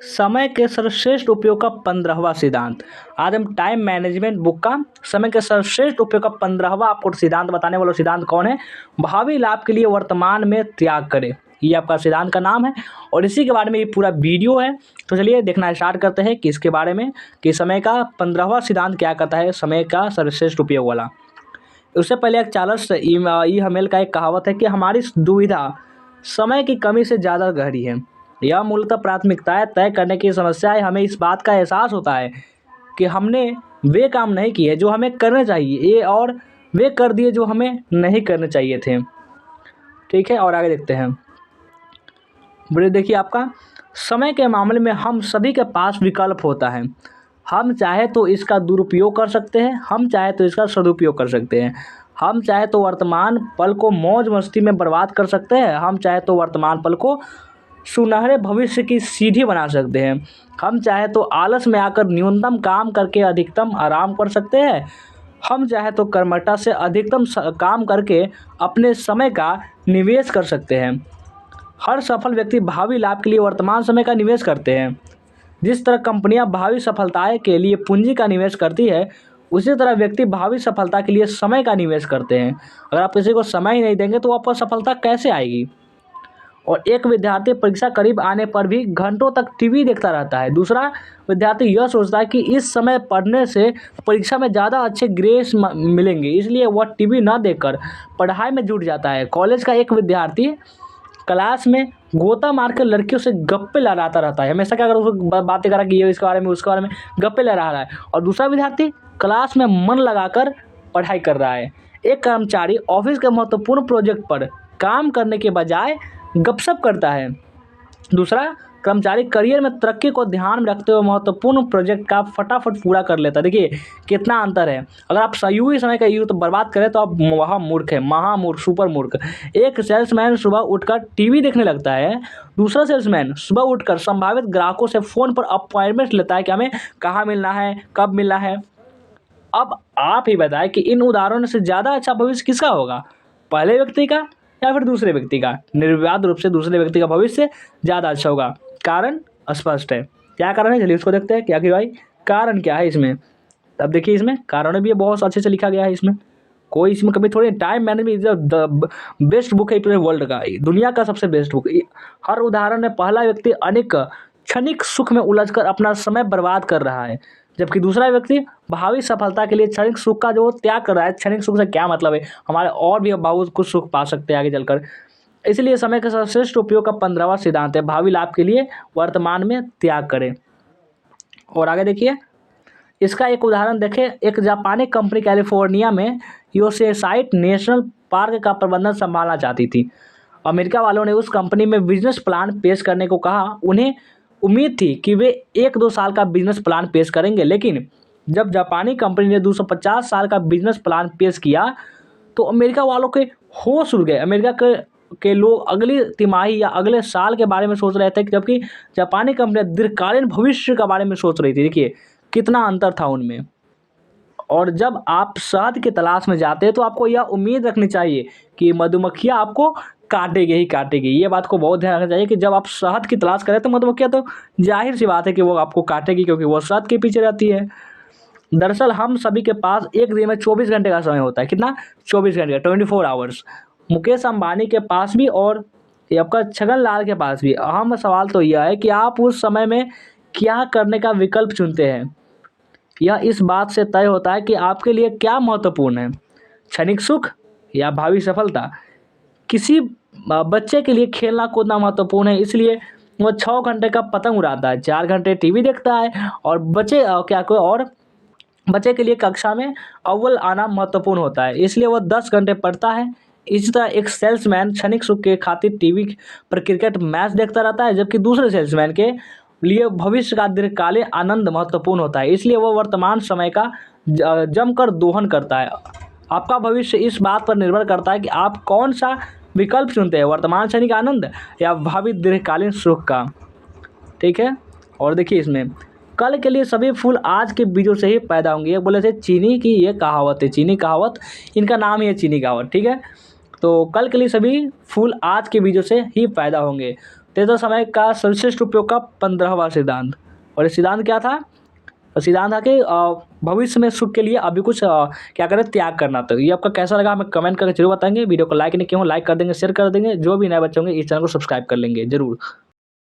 समय के सर्वश्रेष्ठ उपयोग का 15वां सिद्धांत। आज हम टाइम मैनेजमेंट बुक का समय के सर्वश्रेष्ठ उपयोग का 15वां आपको सिद्धांत बताने वाला। सिद्धांत कौन है? भावी लाभ के लिए वर्तमान में त्याग करें, ये आपका सिद्धांत का नाम है और इसी के बारे में ये पूरा वीडियो है। तो चलिए देखना स्टार्ट करते हैं कि इसके बारे में कि समय का 15वां सिद्धांत क्या कहता है, समय का सर्वश्रेष्ठ उपयोग वाला। उससे पहले एक चार्ल्स ई हमेल का एक कहावत है कि हमारी दुविधा समय की कमी से ज़्यादा गहरी है। यह मूलतः प्राथमिकताएं तय करने की समस्या है। हमें इस बात का एहसास होता है कि हमने वे काम नहीं किए जो हमें करने चाहिए, ये और वे कर दिए जो हमें नहीं करने चाहिए थे। ठीक है, और आगे देखते हैं। बड़े देखिए, आपका समय के मामले में हम सभी के पास विकल्प होता है। हम चाहे तो इसका दुरुपयोग कर सकते हैं, हम चाहे तो इसका सदुपयोग कर सकते हैं। हम चाहे तो वर्तमान पल को मौज मस्ती में बर्बाद कर सकते हैं, हम चाहे तो वर्तमान पल को सुनहरे भविष्य की सीढ़ी बना सकते हैं। हम चाहे तो आलस में आकर न्यूनतम काम करके अधिकतम आराम कर सकते हैं। हम चाहे तो कर्मठता से अधिकतम काम करके अपने समय का निवेश कर सकते हैं। हर सफल व्यक्ति भावी लाभ के लिए वर्तमान समय का निवेश करते हैं। जिस तरह कंपनियां भावी सफलताएं के लिए पूंजी का निवेश करती है, उसी तरह व्यक्ति भावी सफलता के लिए समय का निवेश करते हैं। अगर आप किसी को समय ही नहीं देंगे तो आपको सफलता कैसे आएगी? और एक विद्यार्थी परीक्षा करीब आने पर भी घंटों तक टीवी देखता रहता है। दूसरा विद्यार्थी यह सोचता है कि इस समय पढ़ने से परीक्षा में ज़्यादा अच्छे ग्रेड्स मिलेंगे, इसलिए वह टीवी न देखकर पढ़ाई में जुट जाता है। कॉलेज का एक विद्यार्थी क्लास में गोता मार कर लड़कियों से गप्पे लड़ाता रहता है। हमेशा क्या कर उसको बातें करा कि ये इसके बारे में उसके बारे में गप्पे लड़ा रहा है, और दूसरा विद्यार्थी क्लास में मन लगाकर पढ़ाई कर रहा है। एक कर्मचारी ऑफिस के महत्वपूर्ण प्रोजेक्ट पर काम करने के बजाय गपशप करता है। दूसरा कर्मचारी करियर में तरक्की को ध्यान में रखते हुए महत्वपूर्ण प्रोजेक्ट का फटाफट पूरा कर लेता है। देखिए कितना अंतर है। अगर आप सही समय का यूँ तो बर्बाद करें तो आप वहाँ मूर्ख है, महामूर्ख, सुपर मूर्ख। एक सेल्समैन सुबह उठकर टीवी देखने लगता है, दूसरा सेल्समैन सुबह उठकर संभावित ग्राहकों से फ़ोन पर अपॉइंटमेंट लेता है कि हमें कहाँ मिलना है, कब मिलना है। अब आप ही बताएं कि इन उदाहरणों से ज़्यादा अच्छा भविष्य किसका होगा, पहले व्यक्ति का या फिर दूसरे व्यक्ति का? निर्विवाद रूप से दूसरे व्यक्ति का भविष्य ज़्यादा अच्छा होगा। कारण स्पष्ट है। क्या कारण है, चलिए उसको देखते हैं। क्या कि भाई कारण क्या है इसमें? अब देखिए इसमें कारण भी बहुत अच्छे से लिखा गया है। इसमें कोई इसमें कभी थोड़ी time management is the best book है पूरे वर्ल्ड का, दुनिया का सबसे बेस्ट बुक। हर उदाहरण में पहला व्यक्ति अनेक क्षणिक सुख में उलझकर अपना समय बर्बाद कर रहा है, जबकि दूसरा व्यक्ति भावी सफलता के लिए क्षणिक सुख का जो त्याग कर रहा है। क्षणिक सुख से क्या मतलब है, हमारे और भी बहुत कुछ सुख पा सकते हैं आगे चलकर। इसलिए समय का सर्वश्रेष्ठ उपयोग का 15वां सिद्धांत है, भावी लाभ के लिए वर्तमान में त्याग करें। और आगे देखिए, इसका एक उदाहरण देखें। एक जापानी कंपनी कैलिफोर्निया में योसेसाइट नेशनल पार्क का प्रबंधन संभालना चाहती थी। अमेरिका वालों ने उस कंपनी में बिजनेस प्लान पेश करने को कहा। उन्हें उम्मीद थी कि वे 1-2 साल का बिजनेस प्लान पेश करेंगे, लेकिन जब जापानी कंपनी ने 250 साल का बिजनेस प्लान पेश किया तो अमेरिका वालों के होश उड़ गए। अमेरिका के लोग अगली तिमाही या अगले साल के बारे में सोच रहे थे, जबकि जापानी कंपनी दीर्घकालीन भविष्य के बारे में सोच रही थी। देखिए कितना अंतर था उनमें। और जब आप शहद की तलाश में जाते हैं तो आपको यह उम्मीद रखनी चाहिए कि मधुमक्खियाँ आपको काटेगी ही काटेगी। ये बात को बहुत ध्यान रखना चाहिए कि जब आप शहद की तलाश करें तो मधुमक्खियाँ तो जाहिर सी बात है कि वो आपको काटेगी, क्योंकि वो शहद के पीछे रहती है। दरअसल हम सभी के पास एक दिन में 24 घंटे का समय होता है। कितना? 24 घंटे का, 24 आवर्स। मुकेश अंबानी के पास भी और ये आपका छगन लाल के पास भी। अहम सवाल तो यह है कि आप उस समय में क्या करने का विकल्प चुनते हैं। यह इस बात से तय होता है कि आपके लिए क्या महत्वपूर्ण है, क्षणिक सुख या भावी सफलता। किसी बच्चे के लिए खेलना कूदना महत्वपूर्ण है, इसलिए वो 6 घंटे का पतंग उड़ाता है, 4 घंटे टीवी देखता है, और बच्चे के लिए कक्षा में अव्वल आना महत्वपूर्ण होता है, इसलिए वह 10 घंटे पढ़ता है। इसी तरह एक सेल्समैन क्षणिक सुख के खातिर टीवी पर क्रिकेट मैच देखता रहता है, जबकि दूसरे सेल्समैन के लिए भविष्य का दीर्घकालीन आनंद महत्वपूर्ण होता है, इसलिए वह वर्तमान समय का जमकर दोहन करता है। आपका भविष्य इस बात पर निर्भर करता है कि आप कौन सा विकल्प चुनते हैं, वर्तमान क्षणिक आनंद या भावी दीर्घकालीन सुख का। ठीक है, और देखिए इसमें कल के लिए सभी फूल आज के बीजों से ही पैदा होंगे। ये बोले थे चीनी की ये कहावत है, चीनी कहावत, इनका नाम ही है चीनी कहावत। ठीक है, तो कल के लिए सभी फूल आज के बीजों से ही पैदा होंगे। तेज़ समय का सर्वश्रेष्ठ उपयोग का 15वां सिद्धांत। और ये सिद्धांत क्या था? सिद्धांत था कि भविष्य में सुख के लिए अभी कुछ क्या करें, त्याग करना। तो ये आपका कैसा लगा हमें कमेंट करके ज़रूर बताएँगे। वीडियो को लाइक नहीं किए हो, लाइक कर देंगे, शेयर कर देंगे। जो भी नए बच्चे होंगे इस चैनल को सब्सक्राइब कर लेंगे ज़रूर।